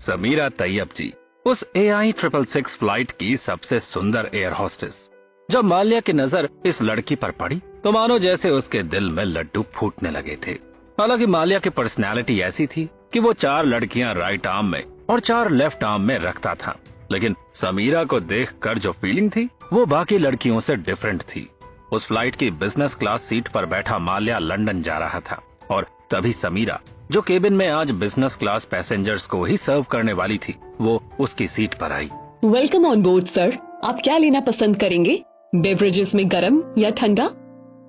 समीरा तैयब जी, उस AI 666 flight की सबसे सुंदर एयर होस्टेस। जब माल्या की नजर इस लड़की पर पड़ी तो मानो जैसे उसके दिल में लड्डू फूटने लगे थे। हालांकि माल्या की पर्सनैलिटी ऐसी थी कि वो 4 लड़कियां राइट आर्म में और 4 लेफ्ट आर्म में रखता था, लेकिन समीरा को देखकर जो फीलिंग थी वो बाकी लड़कियों से डिफरेंट थी। उस फ्लाइट की बिजनेस क्लास सीट पर बैठा माल्या लंदन जा रहा था और तभी समीरा, जो केबिन में आज बिजनेस क्लास पैसेंजर्स को ही सर्व करने वाली थी, वो उसकी सीट पर आई। Welcome on board sir. आप क्या लेना पसंद करेंगे, बेवरेजेस में गरम या ठंडा?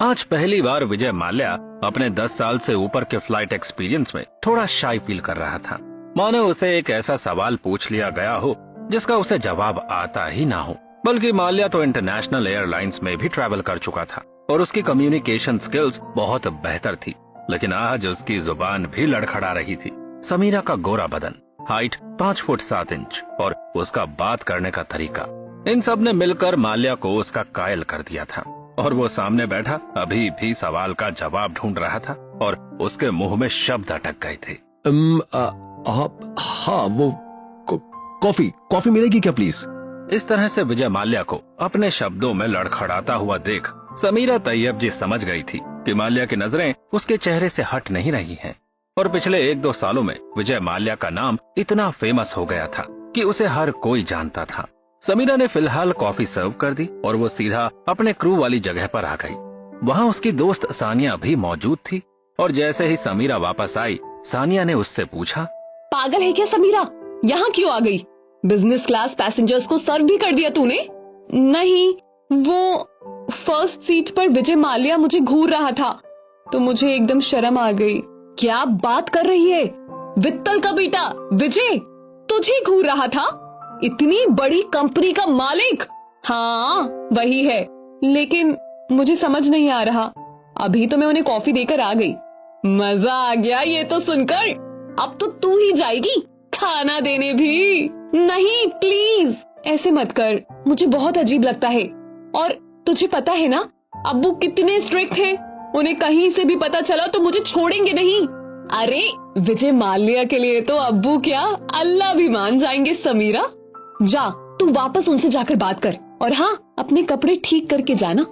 आज पहली बार विजय माल्या अपने 10 साल से ऊपर के फ्लाइट एक्सपीरियंस में थोड़ा शाई फील कर रहा था, मानो उसे एक ऐसा सवाल पूछ लिया गया हो जिसका उसे जवाब आता ही ना हो। बल्कि माल्या तो इंटरनेशनल एयरलाइंस में भी ट्रैवल कर चुका था और उसकी कम्युनिकेशन स्किल्स बहुत बेहतर थी, लेकिन आज उसकी जुबान भी लड़खड़ा रही थी। समीरा का गोरा बदन, हाइट 5 फुट 7 इंच और उसका बात करने का तरीका, इन सब ने मिलकर माल्या को उसका कायल कर दिया था। और वो सामने बैठा अभी भी सवाल का जवाब ढूंढ रहा था और उसके मुंह में शब्द अटक गए थे। हाँ, वो कॉफी मिलेगी क्या प्लीज? इस तरह से विजय माल्या को अपने शब्दों में लड़खड़ाता हुआ देख समीरा तैयब जी समझ गई थी कि माल्या की नजरें उसके चेहरे से हट नहीं रही हैं। और पिछले 1-2 सालों में विजय माल्या का नाम इतना फेमस हो गया था कि उसे हर कोई जानता था। समीरा ने फिलहाल कॉफी सर्व कर दी और वो सीधा अपने क्रू वाली जगह पर आ गई। वहाँ उसकी दोस्त सानिया भी मौजूद थी और जैसे ही समीरा वापस आई, सानिया ने उससे पूछा, पागल है क्या समीरा, यहाँ क्यों आ गई? बिजनेस क्लास पैसेंजर्स को सर्व भी कर दिया तूने? नहीं, वो फर्स्ट सीट पर विजय माल्या मुझे घूर रहा था तो मुझे एकदम शर्म आ गई। क्या बात कर रही है? वित्तल का बेटा विजय तुझे घूर रहा था? इतनी बड़ी कंपनी का मालिक? हाँ वही है, लेकिन मुझे समझ नहीं आ रहा। अभी तो मैं उन्हें कॉफी देकर आ गई। मजा आ गया ये तो सुनकर। अब तो तू ही जाएगी खाना देने भी? नहीं प्लीज ऐसे मत कर, मुझे बहुत अजीब लगता है। और तुझे पता है ना अब्बू कितने स्ट्रिक्ट हैं, उन्हें कहीं से भी पता चला तो मुझे छोड़ेंगे नहीं। अरे विजय माल्या के लिए तो अब्बू क्या अल्लाह भी मान जाएंगे। समीरा जा, तू वापस उनसे जाकर बात कर और हाँ अपने कपड़े ठीक करके जाना।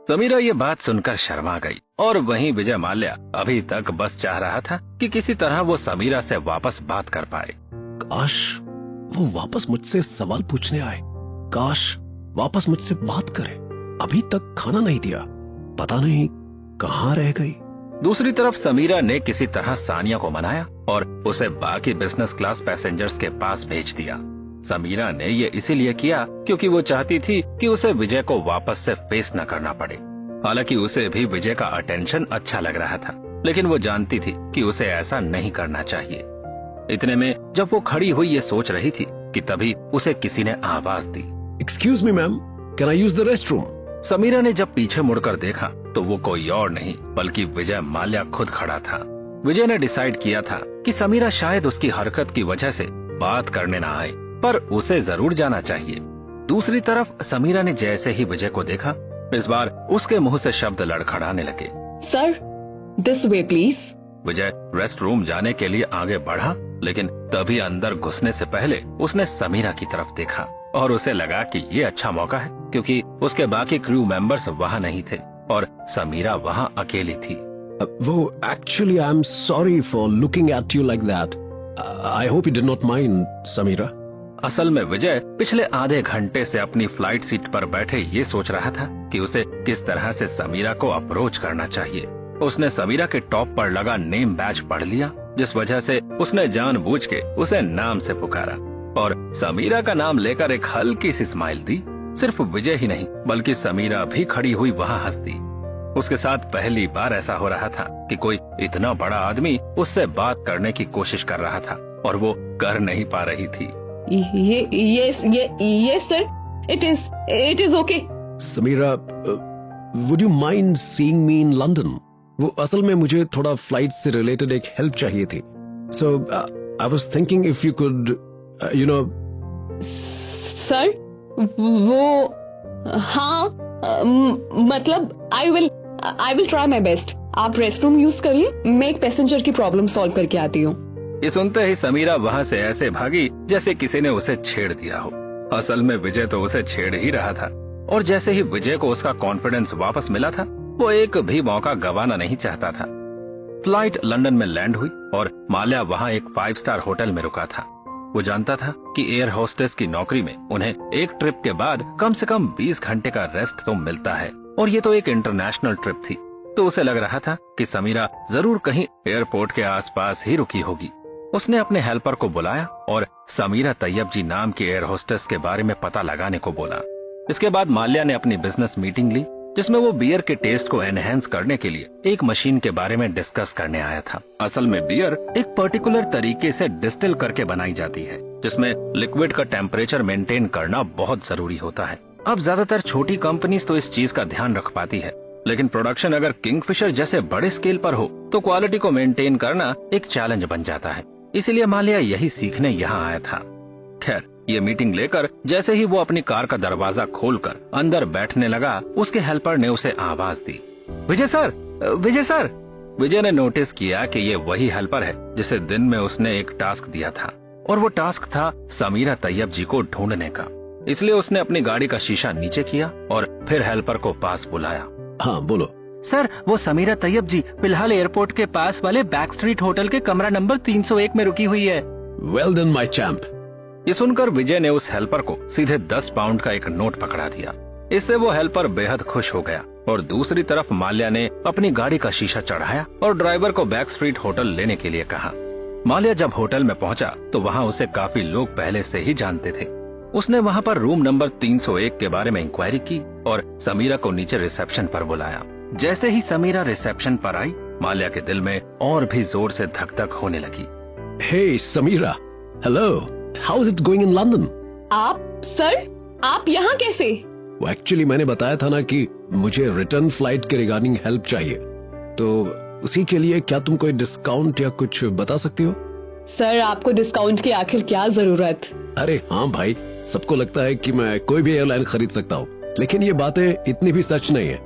समीरा ये बात सुनकर शर्मा गई और वहीं विजय माल्या अभी तक बस चाह रहा था कि किसी तरह वो समीरा से वापस बात कर पाए। काश वो वापस मुझसे सवाल पूछने आए, काश वापस मुझसे बात करे। अभी तक खाना नहीं दिया, पता नहीं कहाँ रह गई। दूसरी तरफ समीरा ने किसी तरह सानिया को मनाया और उसे बाकी बिजनेस क्लास पैसेंजर्स के पास भेज दिया। समीरा ने ये इसीलिए किया क्योंकि वो चाहती थी कि उसे विजय को वापस से फेस न करना पड़े। हालांकि उसे भी विजय का अटेंशन अच्छा लग रहा था, लेकिन वो जानती थी कि उसे ऐसा नहीं करना चाहिए। इतने में जब वो खड़ी हुई ये सोच रही थी कि तभी उसे किसी ने आवाज दी, excuse me ma'am, can I use the restroom? Sameera ने जब पीछे मुड़कर देखा तो वो कोई और नहीं बल्कि विजय माल्या खुद खड़ा था। विजय ने डिसाइड किया था कि समीरा शायद उसकी हरकत की वजह से बात करने ना आए, पर उसे जरूर जाना चाहिए। दूसरी तरफ समीरा ने जैसे ही विजय को देखा, इस बार उसके मुंह से शब्द लड़खड़ाने लगे। Sir this way please. Vijay rest room जाने के लिए आगे बढ़ा, लेकिन तभी अंदर घुसने से पहले उसने समीरा की तरफ देखा और उसे लगा कि ये अच्छा मौका है क्योंकि उसके बाकी क्रू मेंबर्स वहाँ नहीं थे और समीरा वहाँ अकेली थी। वो actually I am sorry for looking at you like that. I hope you did not mind Samira. असल में विजय पिछले आधे घंटे से अपनी फ्लाइट सीट पर बैठे ये सोच रहा था कि उसे किस तरह से समीरा को अप्रोच करना चाहिए। उसने समीरा के टॉप पर लगा नेम बैज पढ़ लिया, जिस वजह से उसने जानबूझ के उसे नाम से पुकारा और समीरा का नाम लेकर एक हल्की सी स्माइल दी। सिर्फ विजय ही नहीं बल्कि समीरा भी खड़ी हुई वहाँ हंस दी। उसके साथ पहली बार ऐसा हो रहा था कि कोई इतना बड़ा आदमी उससे बात करने की कोशिश कर रहा था और वो कर नहीं पा रही थी। ये sir, it is okay. Samira, would you mind seeing me in London? वो असल में मुझे थोड़ा फ्लाइट से रिलेटेड एक हेल्प चाहिए थी। So I was thinking if you could you know. Sir वो हाँ, मतलब I will try my best. आप रेस्ट रूम यूज करिए, मैं एक पैसेंजर की प्रॉब्लम सॉल्व करके आती हूँ। ये सुनते ही समीरा वहां से ऐसे भागी जैसे किसी ने उसे छेड़ दिया हो। असल में विजय तो उसे छेड़ ही रहा था, और जैसे ही विजय को उसका कॉन्फिडेंस वापस मिला था, वो एक भी मौका गंवाना नहीं चाहता था। फ्लाइट लंदन में लैंड हुई और माल्या वहां एक 5 स्टार होटल में रुका था। वो जानता था कि एयर होस्टेस की नौकरी में उन्हें एक ट्रिप के बाद कम से कम 20 घंटे का रेस्ट तो मिलता है, और ये तो एक इंटरनेशनल ट्रिप थी। तो उसे लग रहा था कि समीरा जरूर कहीं एयरपोर्ट के आसपास ही रुकी होगी। उसने अपने हेल्पर को बुलाया और समीरा तैयब जी नाम की एयर होस्टेस के बारे में पता लगाने को बोला। इसके बाद माल्या ने अपनी बिजनेस मीटिंग ली, जिसमें वो बियर के टेस्ट को एनहेंस करने के लिए एक मशीन के बारे में डिस्कस करने आया था। असल में बियर एक पर्टिकुलर तरीके से डिस्टिल करके बनाई जाती है, जिसमें लिक्विड का टेम्परेचर मेंटेन करना बहुत जरूरी होता है। अब ज्यादातर छोटी कंपनीज तो इस चीज का ध्यान रख पाती है, लेकिन प्रोडक्शन अगर किंगफिशर जैसे बड़े स्केल पर हो तो क्वालिटी को मेंटेन करना एक चैलेंज बन जाता है। इसीलिए माल्या यही सीखने यहाँ आया था। खैर, ये मीटिंग लेकर जैसे ही वो अपनी कार का दरवाजा खोलकर अंदर बैठने लगा, उसके हेल्पर ने उसे आवाज दी, विजय सर, विजय सर। विजय ने नोटिस किया कि ये वही हेल्पर है जिसे दिन में उसने एक टास्क दिया था, और वो टास्क था समीरा तैयब जी को ढूंढने का। इसलिए उसने अपनी गाड़ी का शीशा नीचे किया और फिर हेल्पर को पास बुलाया। हाँ बोलो। सर, वो समीरा तैयब जी फिलहाल एयरपोर्ट के पास वाले बैक स्ट्रीट होटल के कमरा नंबर 301 में रुकी हुई है। Well done my champ. ये सुनकर विजय ने उस हेल्पर को सीधे 10 पाउंड का एक नोट पकड़ा दिया। इससे वो हेल्पर बेहद खुश हो गया, और दूसरी तरफ माल्या ने अपनी गाड़ी का शीशा चढ़ाया और ड्राइवर को बैक स्ट्रीट होटल लेने के लिए कहा। माल्या जब होटल में पहुंचा तो वहां उसे काफी लोग पहले से ही जानते थे। उसने वहां पर रूम नंबर 301 के बारे में इंक्वायरी की और समीरा को नीचे रिसेप्शन पर बुलाया। जैसे ही समीरा रिसेप्शन पर आई, माल्या के दिल में और भी जोर से धक धक होने लगी। Hey Sameera, hello, how is it going in London? आप सर, आप यहाँ कैसे? वो एक्चुअली मैंने बताया था ना कि मुझे रिटर्न फ्लाइट के रिगार्डिंग हेल्प चाहिए, तो उसी के लिए क्या तुम कोई डिस्काउंट या कुछ बता सकती हो? सर, आपको डिस्काउंट की आखिर क्या जरूरत? अरे हाँ भाई, सबको लगता है कि मैं कोई भी एयरलाइन खरीद सकता हूँ, लेकिन ये बातें इतनी भी सच नहीं है।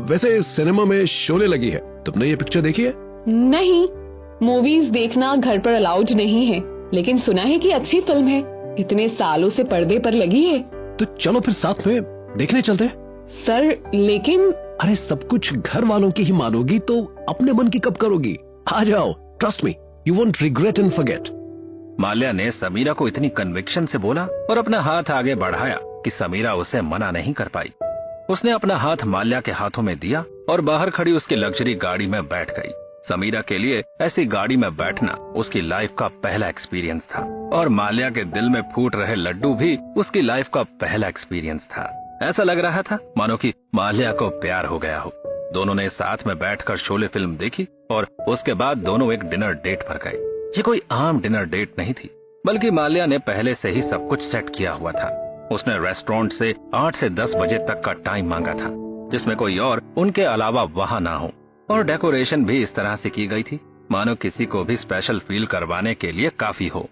वैसे सिनेमा में शोले लगी है, तुमने ये पिक्चर देखी है? नहीं, मूवीज देखना घर पर अलाउड नहीं है, लेकिन सुना है कि अच्छी फिल्म है, इतने सालों से पर्दे पर लगी है। तो चलो फिर साथ में देखने चलते हैं। सर, लेकिन अरे सब कुछ घर वालों की ही मानोगी तो अपने मन की कब करोगी? आ जाओ, trust me, you won't regret and forget. Mallya ने समीरा को इतनी कन्विक्शन से बोला और अपना हाथ आगे बढ़ाया कि समीरा उसे मना नहीं कर पाई। उसने अपना हाथ माल्या के हाथों में दिया और बाहर खड़ी उसकी लग्जरी गाड़ी में बैठ गई। समीरा के लिए ऐसी गाड़ी में बैठना उसकी लाइफ का पहला एक्सपीरियंस था, और माल्या के दिल में फूट रहे लड्डू भी उसकी लाइफ का पहला एक्सपीरियंस था। ऐसा लग रहा था मानो कि माल्या को प्यार हो गया हो। दोनों ने साथ में बैठकर शोले फिल्म देखी और उसके बाद दोनों एक डिनर डेट पर गए। ये कोई आम डिनर डेट नहीं थी, बल्कि माल्या ने पहले से ही सब कुछ सेट किया हुआ था। उसने रेस्टोरेंट से 8 से 10 बजे तक का टाइम मांगा था, जिसमें कोई और उनके अलावा वहां ना हो, और डेकोरेशन भी इस तरह से की गई थी मानो किसी को भी स्पेशल फील करवाने के लिए काफी हो।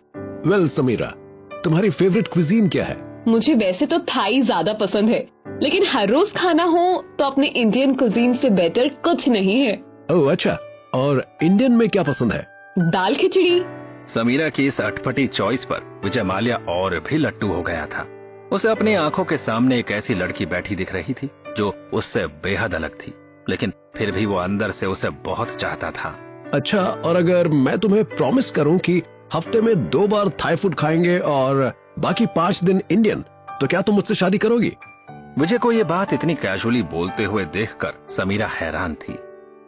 वेल समीरा, तुम्हारी फेवरेट क्विजीन क्या है? मुझे वैसे तो थाई ज्यादा पसंद है, लेकिन हर रोज खाना हो तो अपने इंडियन कुजीन से बेटर कुछ नहीं है। ओह अच्छा, और इंडियन में क्या पसंद है? दाल खिचड़ी। समीरा की इस अटपटी चॉइस पर विजय माल्या और भी लट्टू हो गया था। उसे अपनी आंखों के सामने एक ऐसी लड़की बैठी दिख रही थी जो उससे बेहद अलग थी, लेकिन फिर भी वो अंदर से उसे बहुत चाहता था। अच्छा, और अगर मैं तुम्हें प्रॉमिस करूं कि हफ्ते में 2 बार थाई फूड खाएंगे और बाकी 5 दिन इंडियन, तो क्या तुम मुझसे शादी करोगी? विजय को ये बात इतनी कैजुअली बोलते हुए देखकर समीरा हैरान थी।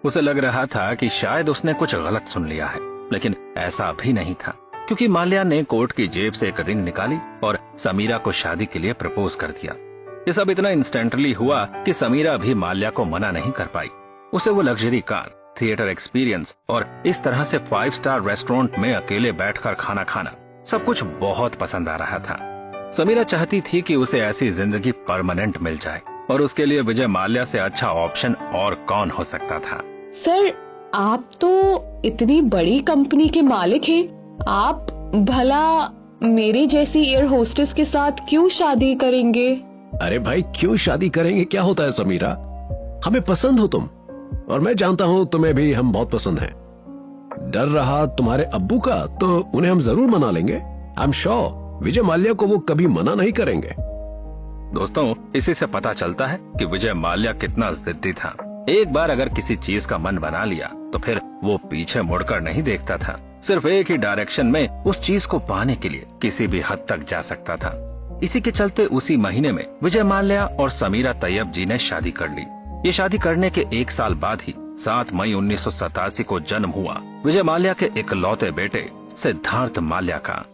उसे लग रहा था कि शायद उसने कुछ गलत सुन लिया है, लेकिन ऐसा भी नहीं था, क्योंकि माल्या ने कोट की जेब से एक रिंग निकाली और समीरा को शादी के लिए प्रपोज कर दिया। ये सब इतना इंस्टेंटली हुआ कि समीरा भी माल्या को मना नहीं कर पाई। उसे वो लग्जरी कार, थिएटर एक्सपीरियंस और इस तरह से 5 स्टार रेस्टोरेंट में अकेले बैठकर खाना खाना सब कुछ बहुत पसंद आ रहा था। समीरा चाहती थी कि उसे ऐसी जिंदगी परमानेंट मिल जाए, और उसके लिए विजय माल्या से अच्छा ऑप्शन और कौन हो सकता था। सर, आप तो इतनी बड़ी कंपनी के मालिक हैं, आप भला मेरी जैसी एयर होस्टेस के साथ क्यों शादी करेंगे? अरे भाई, क्यों शादी करेंगे क्या होता है समीरा, हमें पसंद हो तुम, और मैं जानता हूँ तुम्हें भी हम बहुत पसंद हैं। डर रहा तुम्हारे अब्बू का तो उन्हें हम जरूर मना लेंगे। I am sure Vijay Mallya को वो कभी मना नहीं करेंगे। दोस्तों, इसी से पता चलता है कि विजय माल्या कितना जिद्दी था। एक बार अगर किसी चीज का मन बना लिया तो फिर वो पीछे मुड़कर नहीं देखता था। सिर्फ एक ही डायरेक्शन में उस चीज को पाने के लिए किसी भी हद तक जा सकता था। इसी के चलते उसी महीने में विजय माल्या और समीरा तैयब जी ने शादी कर ली। ये शादी करने के 1 साल बाद ही 7 मई 1987 को जन्म हुआ विजय माल्या के इकलौते बेटे सिद्धार्थ माल्या का।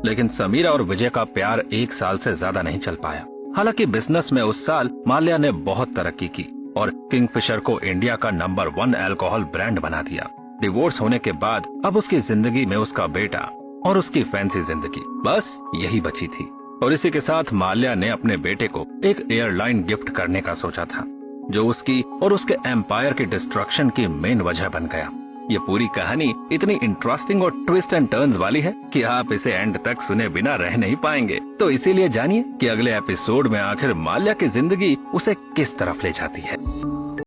लेकिन समीरा और विजय का प्यार 1 साल से ज्यादा नहीं चल पाया। हालांकि बिजनेस में उस साल माल्या ने बहुत तरक्की की और किंगफिशर को इंडिया का नंबर 1 अल्कोहल ब्रांड बना दिया। डिवोर्स होने के बाद अब उसकी जिंदगी में उसका बेटा और उसकी फैंसी जिंदगी बस यही बची थी। और इसी के साथ माल्या ने अपने बेटे को एक एयरलाइन गिफ्ट करने का सोचा था, जो उसकी और उसके एम्पायर की डिस्ट्रक्शन की मेन वजह बन गया। ये पूरी कहानी इतनी इंटरेस्टिंग और ट्विस्ट एंड टर्न्स वाली है कि आप इसे एंड तक सुने बिना रह नहीं पाएंगे। तो इसीलिए जानिए कि अगले एपिसोड में आखिर माल्या की जिंदगी उसे किस तरफ ले जाती है।